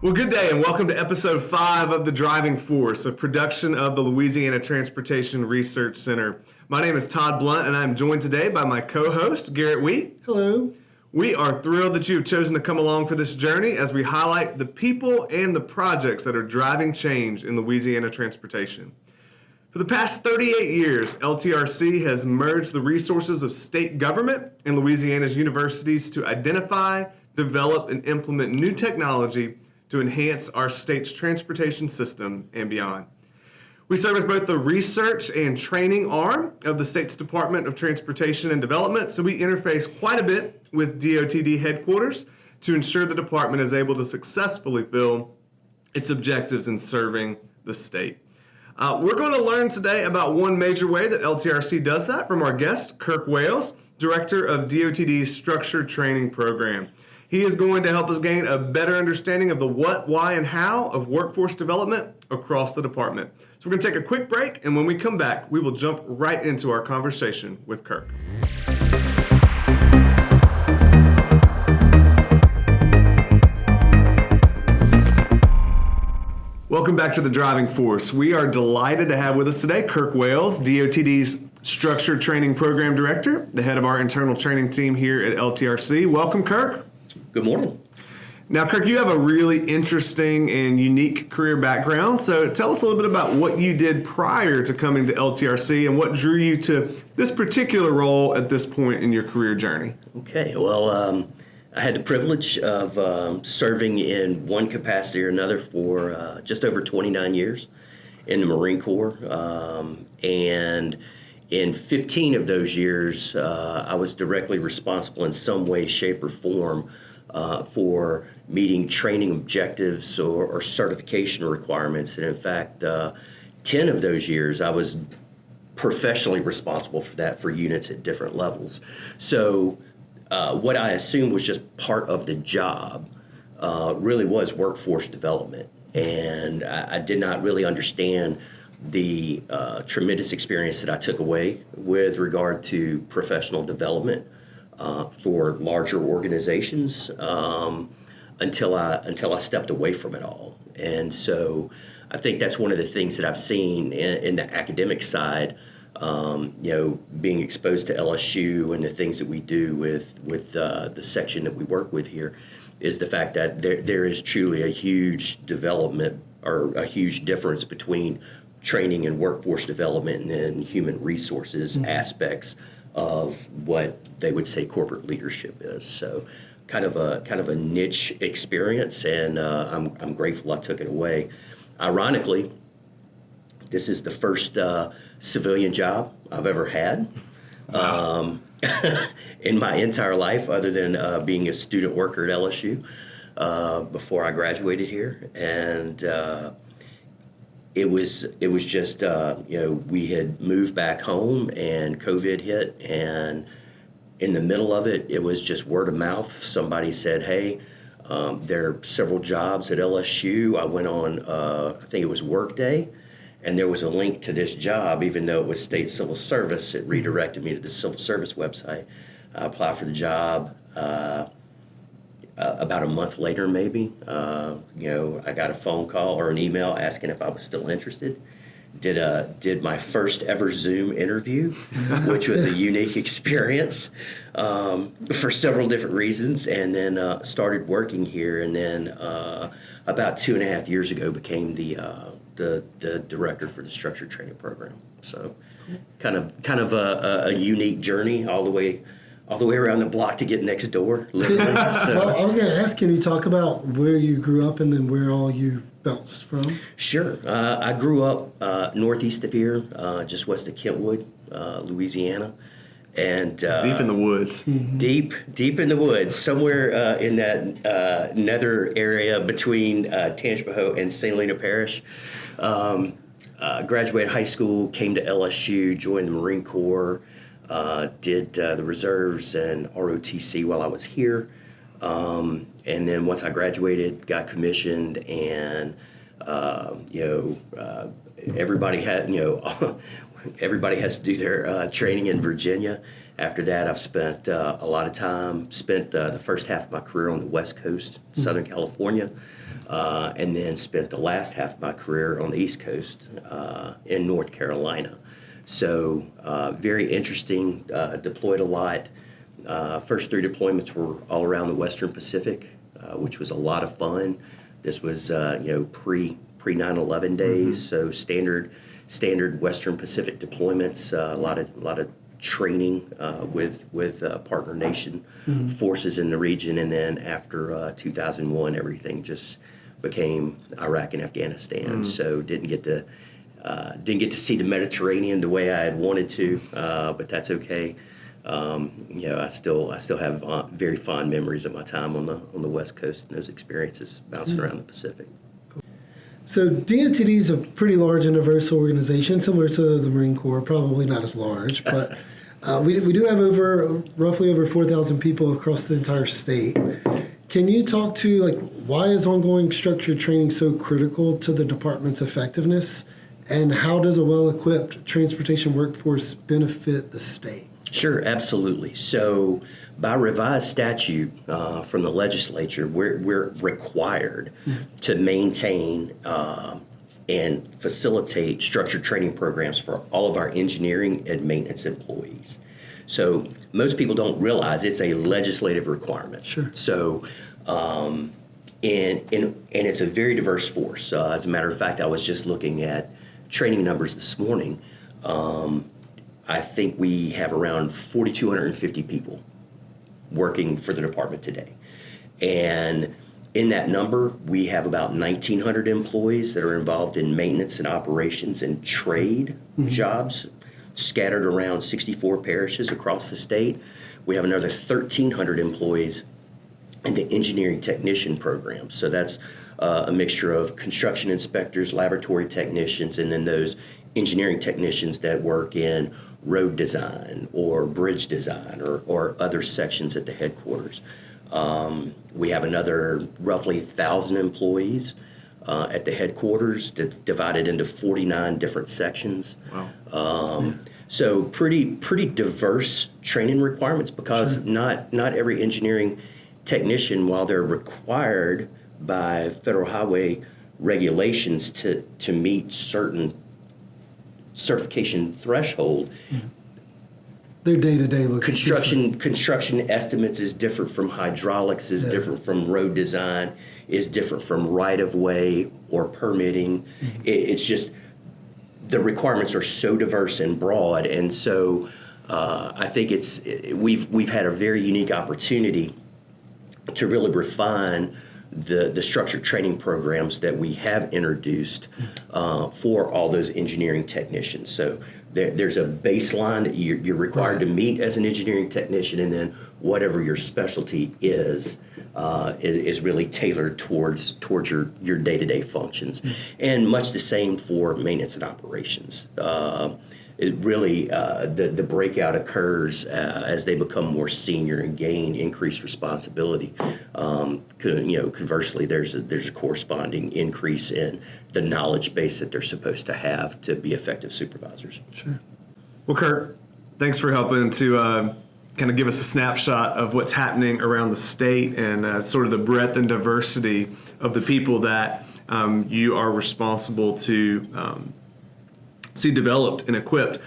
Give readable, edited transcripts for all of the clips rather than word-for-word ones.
Well, good day and welcome to episode 5 of The Driving Force, a production of the Louisiana Transportation Research Center. My name is Todd Blunt and I'm joined today by my co-host, Garrett Wheat. Hello. We are thrilled that you have chosen to come along for this journey as we highlight the people and the projects that are driving change in Louisiana transportation. For the past 38 years, LTRC has merged the resources of state government and Louisiana's universities to identify, develop, and implement new technology to enhance our state's transportation system and beyond. We serve as both the research and training arm of the state's Department of Transportation and Development, so we interface quite a bit with DOTD headquarters to ensure the department is able to successfully fill its objectives in serving the state. We're going to learn today about one major way that LTRC does that from our guest, Kirk Wales, Director of DOTD's Structured Training Program. He is going to help us gain a better understanding of the what, why, and how of workforce development across the department. So we're going to take a quick break, and when we come back, we will jump right into our conversation with Kirk. Welcome back to The Driving Force. We are delighted to have with us today Kirk Wales, DOTD's Structured Training Program Director, the head of our internal training team here at LTRC. Welcome, Kirk. Good morning. Now, Kirk, you have a really interesting and unique career background. So tell us a little bit about what you did prior to coming to LTRC and what drew you to this particular role at this point in your career journey. Okay, well, I had the privilege of serving in one capacity or another for just over 29 years in the Marine Corps. And in 15 of those years, I was directly responsible in some way, shape, or form for meeting training objectives or certification requirements. And in fact, 10 of those years, I was professionally responsible for that for units at different levels. So what I assumed was just part of the job really was workforce development. And I did not really understand the tremendous experience that I took away with regard to professional development for larger organizations until I stepped away from it all. And so I think that's one of the things that I've seen in the academic side, being exposed to LSU and the things that we do with the section that we work with here, is the fact that there is truly a huge development or a huge difference between training and workforce development and then human resources aspects of what they would say corporate leadership is. So kind of a niche experience, and I'm grateful I took it away. Ironically, this is the first civilian job I've ever had in my entire life, other than being a student worker at LSU before I graduated here. And it was just, we had moved back home and COVID hit, and in the middle of it, it was just word of mouth. Somebody said, hey, there are several jobs at LSU. I went on, I think it was Workday, and there was a link to this job, even though it was state civil service. It redirected me to the civil service website. I applied for the job. About a month later, maybe, I got a phone call or an email asking if I was still interested. Did my first ever Zoom interview, which was a unique experience for several different reasons, and then started working here. And then about 2.5 years ago, became the director for the structured training program. So, kind of a unique journey all the way around the block to get next door. Literally. Well, I was going to ask, can you talk about where you grew up and then where all you bounced from? Sure. I grew up northeast of here, just west of Kentwood, Louisiana. And deep in the woods. Deep in the woods, somewhere in that nether area between Tangipahoa and St. Helena Parish. Graduated high school, came to LSU, joined the Marine Corps, did the reserves and ROTC while I was here. And then once I graduated, got commissioned, and everybody has to do their training in Virginia, After that, I've spent a lot of time, spent the first half of my career on the West Coast, Southern California, and then spent the last half of my career on the East Coast in North Carolina. So very interesting, deployed a lot. First 3 deployments were all around the Western Pacific, which was a lot of fun. This was pre 9/11 days, so standard Western Pacific deployments. A lot of training with partner nation forces in the region, and then after 2001, everything just became Iraq and Afghanistan. So didn't get to see the Mediterranean the way I had wanted to, but that's okay. I still have very fond memories of my time on the West Coast and those experiences bouncing around the Pacific. So DOTD is a pretty large and diverse organization, similar to the Marine Corps, probably not as large, but we do have roughly over 4,000 people across the entire state. Can you talk to why is ongoing structured training so critical to the department's effectiveness, and how does a well-equipped transportation workforce benefit the state? Sure, absolutely. So by revised statute from the legislature, we're required to maintain and facilitate structured training programs for all of our engineering and maintenance employees. So most people don't realize it's a legislative requirement. Sure. So and it's a very diverse force. As a matter of fact, I was just looking at training numbers this morning. I think we have around 4,250 people working for the department today. And in that number, we have about 1,900 employees that are involved in maintenance and operations and trade jobs scattered around 64 parishes across the state. We have another 1,300 employees in the engineering technician program. So that's a mixture of construction inspectors, laboratory technicians, and then those engineering technicians that work in road design or bridge design or other sections at the headquarters. We have another roughly 1,000 employees at the headquarters divided into 49 different sections. Wow. So pretty diverse training requirements, because not every engineering technician, while they're required by federal highway regulations to meet certain certification threshold, Their day-to-day looks construction estimates is different from hydraulics, is different from road design, is different from right-of-way or permitting. It's just the requirements are so diverse and broad, and so I think we've had a very unique opportunity to really refine the structured training programs that we have introduced for all those engineering technicians. So there's a baseline that you're required to meet as an engineering technician, and then whatever your specialty is really tailored towards your day-to-day functions. And much the same for maintenance and operations. It really the breakout occurs as they become more senior and gain increased responsibility. Conversely, there's a corresponding increase in the knowledge base that they're supposed to have to be effective supervisors. Sure. Well, Kirk, thanks for helping to kind of give us a snapshot of what's happening around the state and sort of the breadth and diversity of the people that you are responsible to see developed and equipped.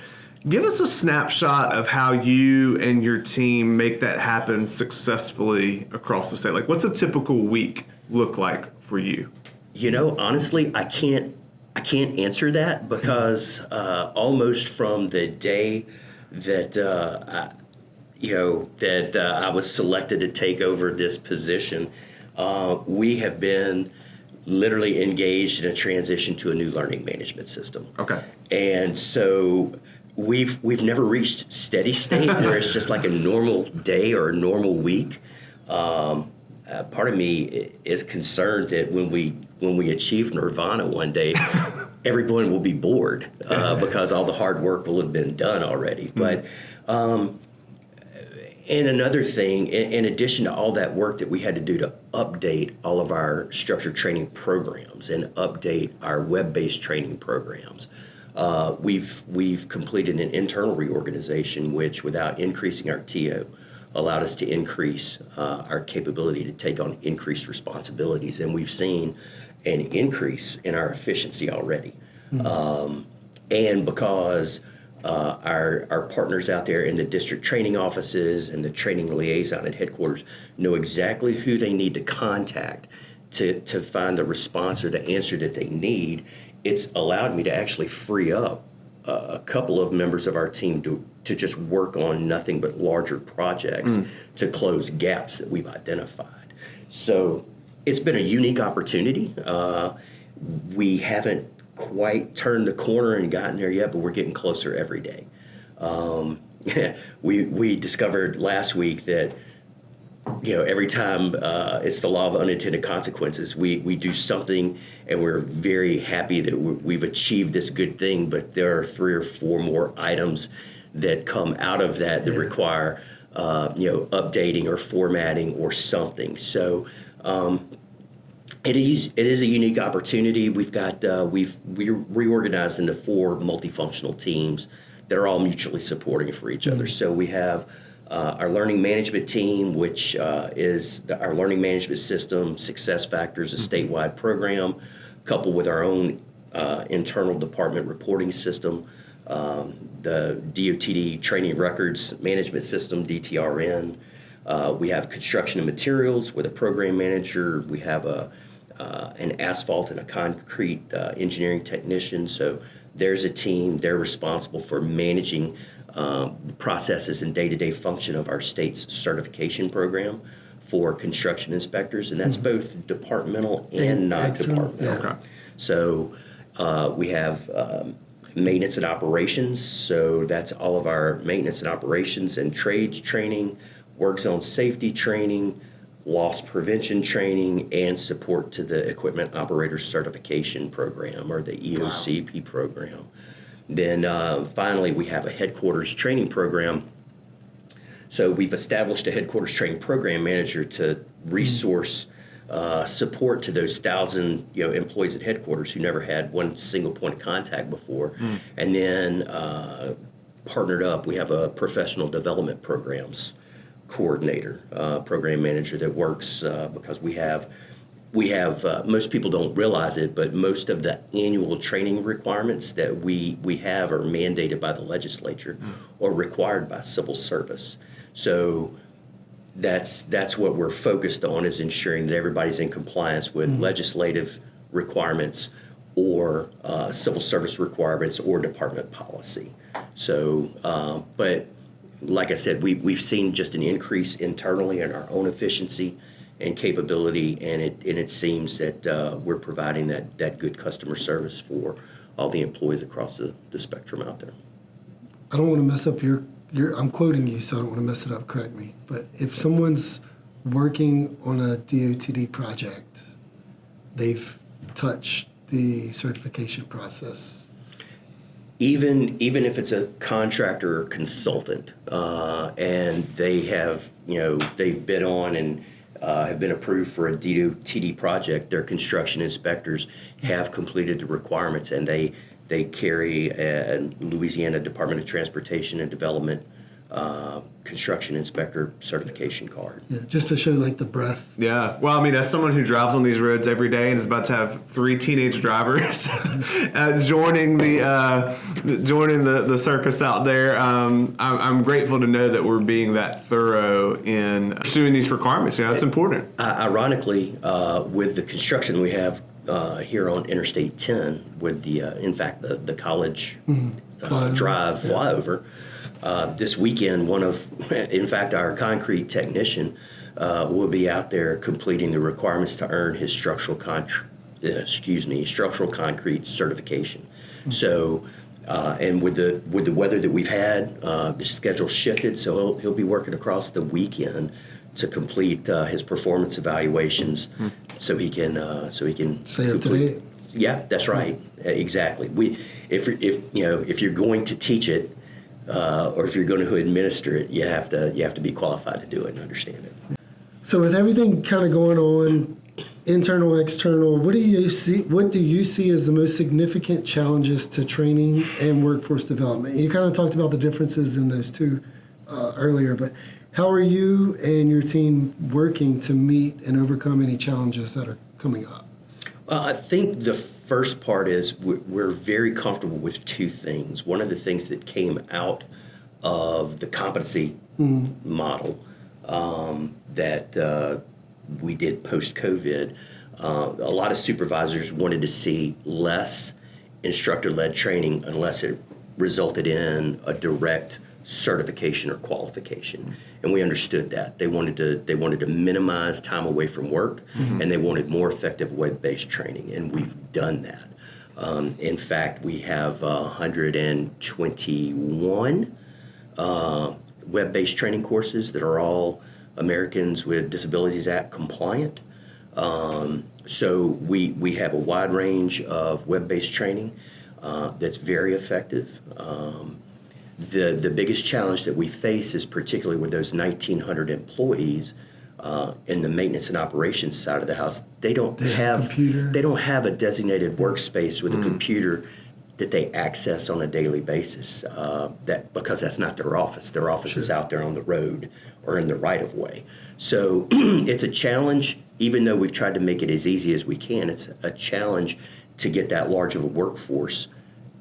Give us a snapshot of how you and your team make that happen successfully across the state. Like, what's a typical week look like for you? Honestly, I can't answer that, because almost from the day that I was selected to take over this position, we have been literally engaged in a transition to a new learning management system. Okay. And so we've never reached steady state where it's just like a normal day or a normal week. Part of me is concerned that when we achieve nirvana one day, everyone will be bored because all the hard work will have been done already. But and another thing, in addition to all that work that we had to do to update all of our structured training programs and update our web-based training programs, we've completed an internal reorganization, which, without increasing our TO, allowed us to increase our capability to take on increased responsibilities, and we've seen an increase in our efficiency already. And because our partners out there in the district training offices and the training liaison at headquarters know exactly who they need to contact to find the response or the answer that they need, it's allowed me to actually free up a couple of members of our team to just work on nothing but larger projects to close gaps that we've identified. So it's been a unique opportunity. We haven't quite turned the corner and gotten there yet, but we're getting closer every day. We discovered last week that every time it's the law of unintended consequences. We do something and we're very happy that we've achieved this good thing, but there are 3 or 4 more items that come out of that require updating or formatting or something. So it is a unique opportunity. We've got we reorganized into 4 multifunctional teams that are all mutually supporting for each other. So we have our learning management team, which is our learning management system, Success Factors, a statewide program, coupled with our own internal department reporting system, the DOTD training records management system, DTRN. We have construction and materials with a program manager. We have an asphalt and a concrete engineering technician. So there's a team. They're responsible for managing processes and day-to-day function of our state's certification program for construction inspectors, and that's both departmental and non-departmental. Yeah. Okay. So we have maintenance and operations, so that's all of our maintenance and operations and trades training, work zone safety training, loss prevention training, and support to the equipment operator certification program, or the EOCP program. Then finally, we have a headquarters training program. So we've established a headquarters training program manager to resource support to those 1,000 employees at headquarters who never had one single point of contact before. And then partnered up, we have a professional development programs coordinator, program manager that works because we have most people don't realize it, but most of the annual training requirements that we have are mandated by the legislature or required by civil service. So that's what we're focused on, is ensuring that everybody's in compliance with legislative requirements or civil service requirements or department policy. So, but like I said, we've seen just an increase internally in our own efficiency and capability, and it seems that we're providing that good customer service for all the employees across the spectrum out there. I don't want to mess up your I'm quoting you, so I don't want to mess it up, correct me. But if someone's working on a DOTD project, they've touched the certification process. Even if it's a contractor or consultant, and they have, they've been on and have been approved for a DOTD project, their construction inspectors have completed the requirements, and they carry a Louisiana Department of Transportation and Development construction inspector certification card. Yeah, just to show like the breadth. Yeah. Well, I mean, as someone who drives on these roads every day and is about to have 3 teenage drivers joining the circus out there, I'm grateful to know that we're being that thorough in pursuing these requirements. It's important. Ironically, with the construction we have here on Interstate 10, with the college drive flyover. This weekend, our concrete technician will be out there completing the requirements to earn his structural concrete certification. So, and with the weather that we've had, the schedule shifted, so he'll be working across the weekend to complete his performance evaluations, so he can Stay up to date. Yeah, that's right. Exactly. If you're going to teach it, or if you're going to administer it, you have to be qualified to do it and understand it. So with everything kind of going on internal, external, what do you see as the most significant challenges to training and workforce development? You kind of talked about the differences in those two earlier, but how are you and your team working to meet and overcome any challenges that are coming up? I think the first part is we're very comfortable with two things. One of the things that came out of the competency model that we did post-COVID, a lot of supervisors wanted to see less instructor-led training unless it resulted in a direct certification or qualification, and we understood that they wanted to minimize time away from work, and they wanted more effective web-based training, and we've done that. In fact, we have 121 web-based training courses that are all Americans with Disabilities Act compliant. So we have a wide range of web-based training that's very effective. The biggest challenge that we face is particularly with those 1,900 employees in the maintenance and operations side of the house. They don't have a designated workspace with a computer that they access on a daily basis. Because that's not their office. Their office is out there on the road or in the right of way. So it's a challenge. Even though we've tried to make it as easy as we can, it's a challenge to get that large of a workforce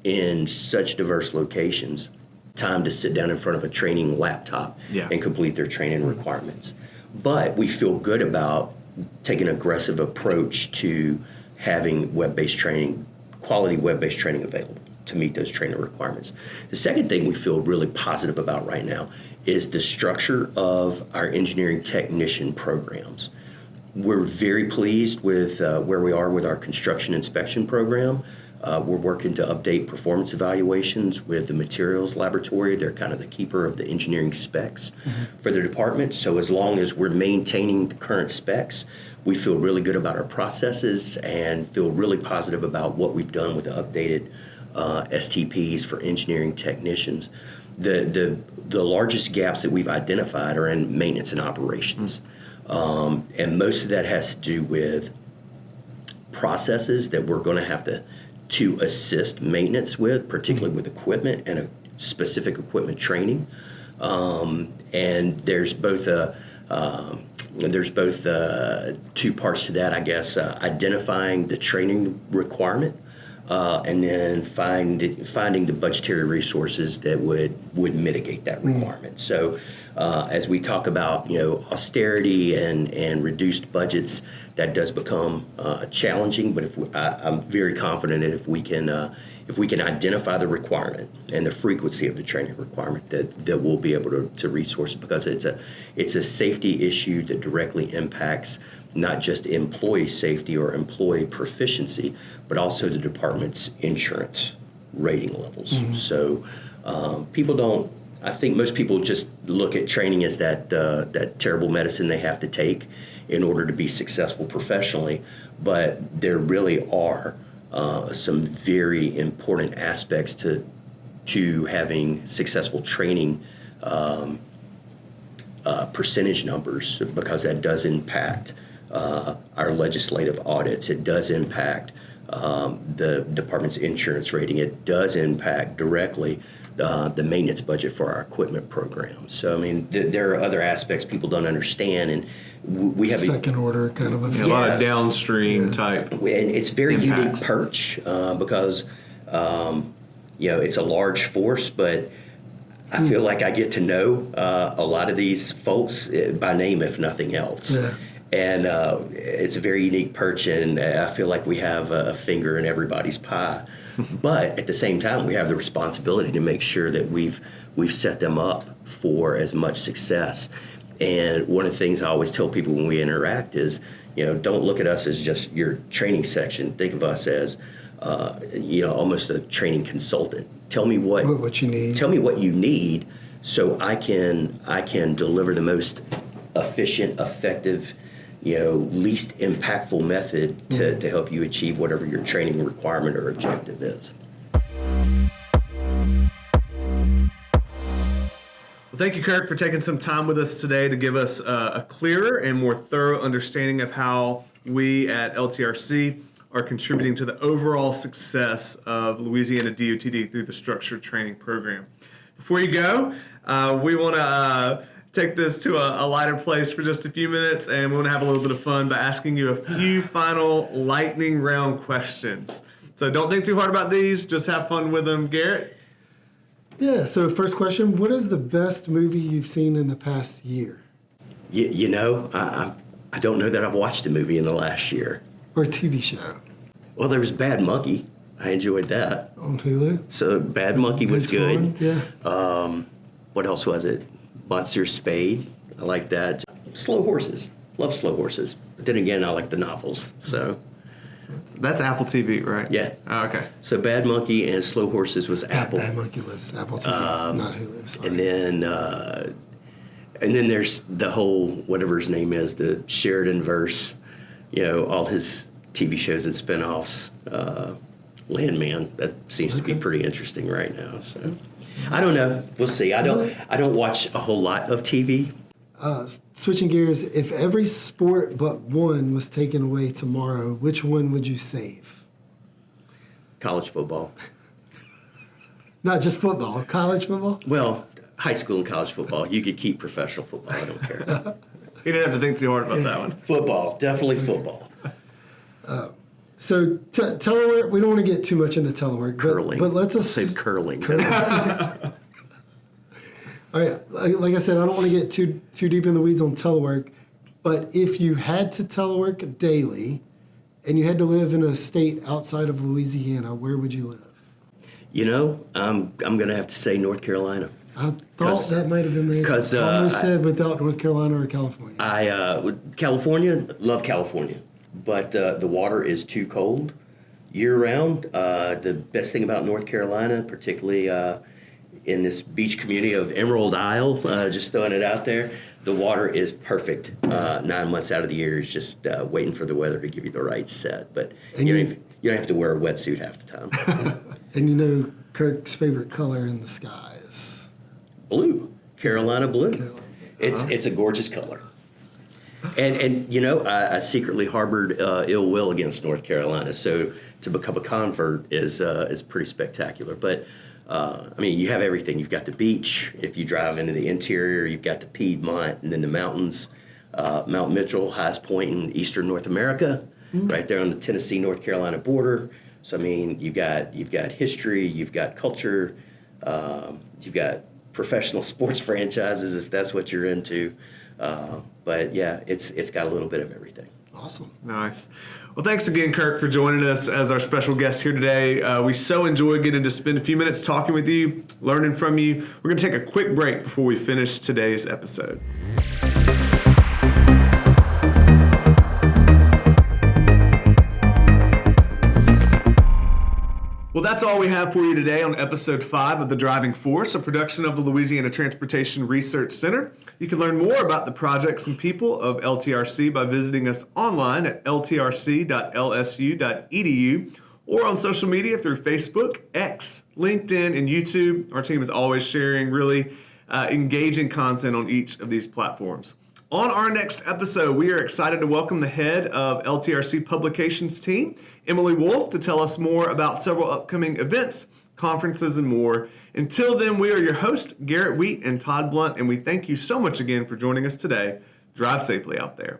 in such diverse locations time to sit down in front of a training laptop and complete their training requirements. But we feel good about taking an aggressive approach to having web-based training, quality web-based training available to meet those training requirements. The second thing we feel really positive about right now is the structure of our engineering technician programs. We're very pleased with where we are with our construction inspection program. We're working to update performance evaluations with the materials laboratory. They're kind of the keeper of the engineering specs for the department. So as long as we're maintaining the current specs, we feel really good about our processes and feel really positive about what we've done with the updated STPs for engineering technicians. The largest gaps that we've identified are in maintenance and operations. And most of that has to do with processes that we're going to have to assist maintenance with, particularly with equipment and a specific equipment training. And there's both two parts to that, I guess. Identifying the training requirement, and then finding the budgetary resources that would mitigate that requirement. So as we talk about austerity and reduced budgets, that does become challenging. But I'm very confident that if we can identify the requirement and the frequency of the training requirement, that we'll be able to resource it, because it's a safety issue that directly impacts not just employee safety or employee proficiency, but also the department's insurance rating levels. So I think most people just look at training as that terrible medicine they have to take in order to be successful professionally, but there really are some very important aspects to having successful training percentage numbers, because that does impact our legislative audits. It does impact the department's insurance rating. It does impact directly the maintenance budget for our equipment program. So, I mean, there are other aspects people don't understand, and we have second order kind of a lot of downstream type. And it's very impacts. unique perch because it's a large force, but I feel like I get to know a lot of these folks by name, if nothing else. Yeah. And it's a very unique perch, and I feel like we have a finger in everybody's pie. But at the same time, we have the responsibility to make sure that we've set them up for as much success. And one of the things I always tell people when we interact is, don't look at us as just your training section. Think of us as, almost a training consultant. Tell me what you need. Tell me what you need, so I can deliver the most efficient, effective, least impactful method to help you achieve whatever your training requirement or objective is. Well, thank you, Kirk, for taking some time with us today to give us a clearer and more thorough understanding of how we at LTRC are contributing to the overall success of Louisiana DOTD through the structured training program. Before you go, we want to take this to a lighter place for just a few minutes, and we want to have a little bit of fun by asking you a few final lightning round questions. So don't think too hard about these, just have fun with them. Garrett? Yeah, so first question, what is the best movie you've seen in the past year? You know, I don't know that I've watched a movie in the last year. Or a TV show? Well, there was Bad Monkey. I enjoyed that. On Hulu? So Bad Monkey was It's good. fun, yeah. What else was it? Monsieur Spade. I like that. Slow Horses. Love Slow Horses. But then again, I like the novels. So That's Apple TV, right? yeah. Oh, okay. So Bad Monkey and Slow Horses was Apple. Bad Monkey was Apple TV, not Hulu. Sorry. And then there's the whole, whatever his name is, the Sheridan verse, you know, all his TV shows and spinoffs. Landman, that seems to be pretty interesting right now. So I don't know. We'll see. I don't watch a whole lot of TV. Switching gears, if every sport but one was taken away tomorrow, which one would you save? College football. Not just football, college football? Well, high school and college football. You could keep professional football. I don't care. You didn't have to think too hard about that one. Football, definitely football. So telework, we don't want to get too much into telework. Curling. But let's Save curling. All right, like I said, I don't want to get too deep in the weeds on telework, but if you had to telework daily and you had to live in a state outside of Louisiana, where would you live? You know, I'm going to have to say North Carolina. I thought that might have been the answer. 'cause, I almost said without North Carolina or California. California, love California, but the water is too cold year round. The best thing about North Carolina, particularly in this beach community of Emerald Isle, just throwing it out there, the water is perfect 9 months out of the year. It's just waiting for the weather to give you the right set. But you don't have to wear a wetsuit half the time. And you know Kirk's favorite color in the skies. Blue, Carolina blue. It's a gorgeous color. And you know, I secretly harbored ill will against North Carolina, so to become a convert is pretty spectacular. But I mean, you have everything. You've got the beach. If you drive into the interior, you've got the Piedmont, and then the mountains. Mount Mitchell, highest point in eastern North America, right there on the Tennessee-North Carolina border. So I mean, you've got history, you've got culture, you've got professional sports franchises if that's what you're into. But yeah, it's got a little bit of everything. Awesome. Nice. Well, thanks again, Kirk, for joining us as our special guest here today. We so enjoyed getting to spend a few minutes talking with you, learning from you. We're going to take a quick break before we finish today's episode. Well, that's all we have for you today on episode 5 of The Driving Force, a production of the Louisiana Transportation Research Center. You can learn more about the projects and people of LTRC by visiting us online at ltrc.lsu.edu or on social media through Facebook, X, LinkedIn, and YouTube. Our team is always sharing really engaging content on each of these platforms. On our next episode, we are excited to welcome the head of LTRC Publications team, Emily Wolf, to tell us more about several upcoming events, conferences, and more. Until then, we are your hosts, Garrett Wheat and Todd Blunt, and we thank you so much again for joining us today. Drive safely out there.